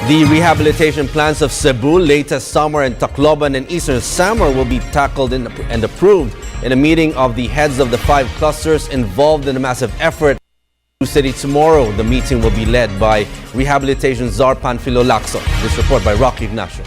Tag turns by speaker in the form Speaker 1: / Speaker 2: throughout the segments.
Speaker 1: The rehabilitation plans of Cebu, Leyte, Samar, and Tacloban and Eastern Samar will be tackled and approved in a meeting of the heads of the 5 clusters involved in a massive effort in Cebu City tomorrow. The meeting will be led by Rehabilitation Czar Panfilo Lacson. This report by Rocky Ignacio.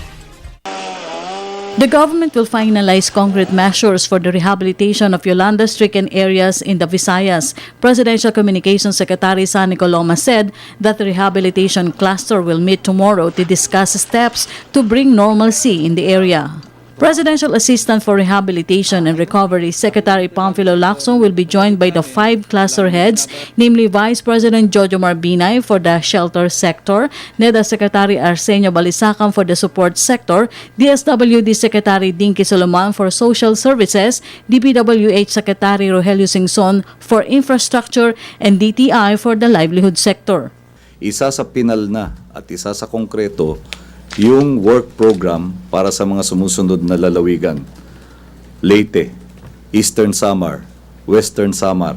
Speaker 2: The government will finalize concrete measures for the rehabilitation of Yolanda-stricken areas in the Visayas. Presidential Communications Secretary Sunny Coloma said that the rehabilitation cluster will meet tomorrow to discuss steps to bring normalcy in the area. Presidential Assistant for Rehabilitation and Recovery Secretary Panfilo Lacson will be joined by the 5 cluster heads, namely Vice President Jojo Marbinay for the shelter sector, NEDA Secretary Arsenio Balisacan for the support sector, DSWD Secretary Dinky Solomon for social services, DPWH Secretary Rogelio Singson for infrastructure, and DTI for the livelihood sector.
Speaker 3: Isa sa pinal na at isa sa konkreto yung work program para sa mga sumusunod na lalawigan. Leyte, Eastern Samar, Western Samar,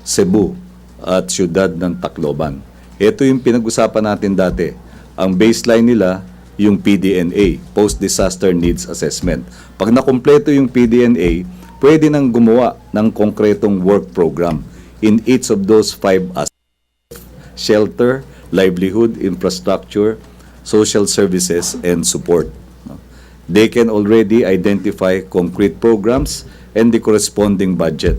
Speaker 3: Cebu, at Siyudad ng Tacloban. Ito yung pinag-usapan natin dati. Ang baseline nila, yung PDNA, Post-Disaster Needs Assessment. Pag nakumpleto yung PDNA, pwede nang gumawa ng konkretong work program in each of those 5 aspects: shelter, livelihood, infrastructure, social services, and support. They can already identify concrete programs and the corresponding budget.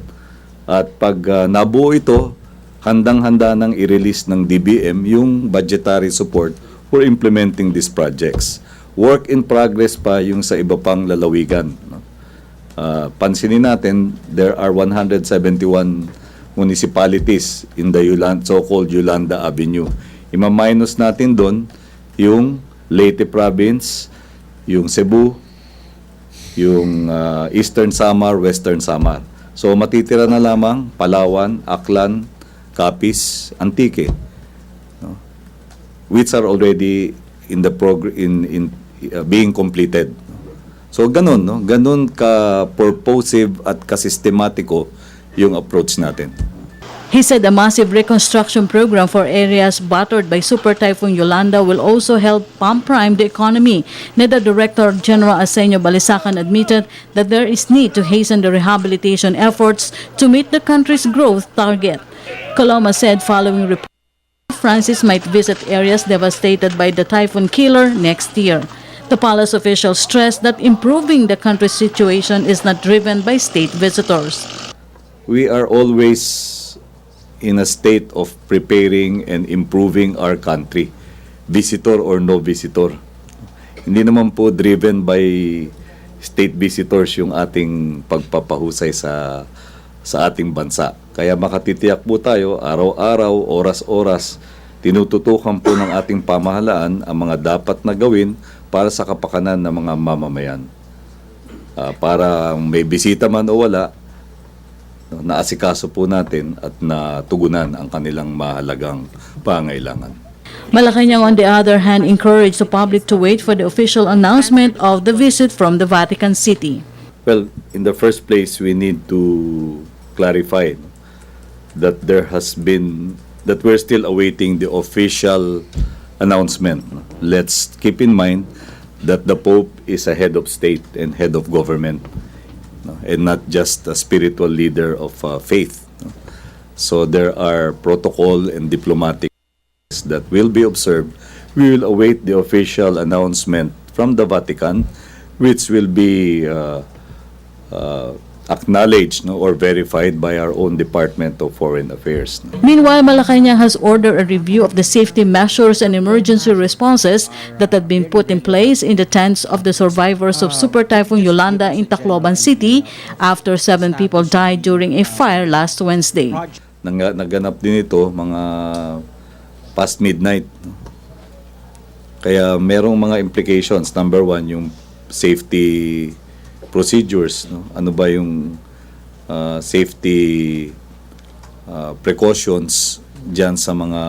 Speaker 3: At pag nabuo ito, handang-handa nang i-release ng DBM yung budgetary support for implementing these projects. Work in progress pa yung sa iba pang lalawigan. Pansinin natin, there are 171 municipalities in the so-called Yolanda Avenue. Ima-minus natin doon yung Leyte Province, yung Cebu, yung Eastern Samar, Western Samar. So matitira na lamang Palawan, Aklan, Capiz, Antique, no? Which are already in the being completed. So ganun, no? Ganun ka-purposive at ka-sistematiko yung approach natin.
Speaker 2: He said a massive reconstruction program for areas battered by Super Typhoon Yolanda will also help pump prime the economy. NEDA Director General Arsenio Balisacan admitted that there is need to hasten the rehabilitation efforts to meet the country's growth target. Coloma said following reports, Francis might visit areas devastated by the Typhoon Killer next year. The palace officials stressed that improving the country's situation is not driven by state visitors.
Speaker 3: We are always in a state of preparing and improving our country, visitor or no visitor. Hindi naman po driven by state visitors yung ating pagpapahusay sa ating bansa. Kaya makatitiyak po tayo, araw-araw, oras-oras, tinututukan po ng ating pamahalaan ang mga dapat na gawin para sa kapakanan ng mga mamamayan. Para may bisita man o wala, naasikaso po natin at natugunan ang kanilang mahalagang pangailangan.
Speaker 2: Malacanang, on the other hand, encouraged the public to wait for the official announcement of the visit from the Vatican City.
Speaker 3: Well, in the first place, we need to clarify that that we're still awaiting the official announcement. Let's keep in mind that the Pope is a head of state and head of government, and not just a spiritual leader of faith. So there are protocol and diplomatic that will be observed. We will await the official announcement from the Vatican, which will be acknowledged or verified by our own Department of Foreign Affairs.
Speaker 2: Meanwhile, Malacanang has ordered a review of the safety measures and emergency responses that had been put in place in the tents of the survivors of Super Typhoon Yolanda in Tacloban City after 7 people died during a fire last Wednesday.
Speaker 3: Naganap din ito mga past midnight. Kaya merong mga implications. Number 1, yung safety procedures, no? Ano ba yung safety precautions dyan sa mga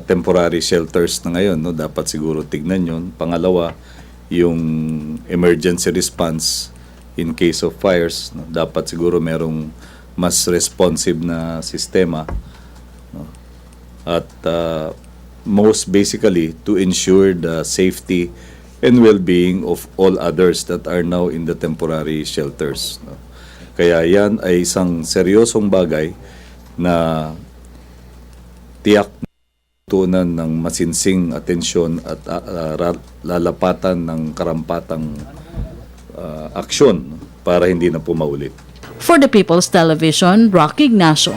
Speaker 3: temporary shelters na ngayon, no? Dapat siguro tignan yun. Pangalawa, yung emergency response in case of fires, no? Dapat siguro merong mas responsive na sistema, no? At most basically to ensure the safety and well-being of all others that are now in the temporary shelters. No? Kaya yan ay isang seryosong bagay na tiyak tunan ng masinsing atensyon at lalapatan ng karampatang aksyon para hindi na pumaulit.
Speaker 2: For the People's Television, Rocky Ignacio.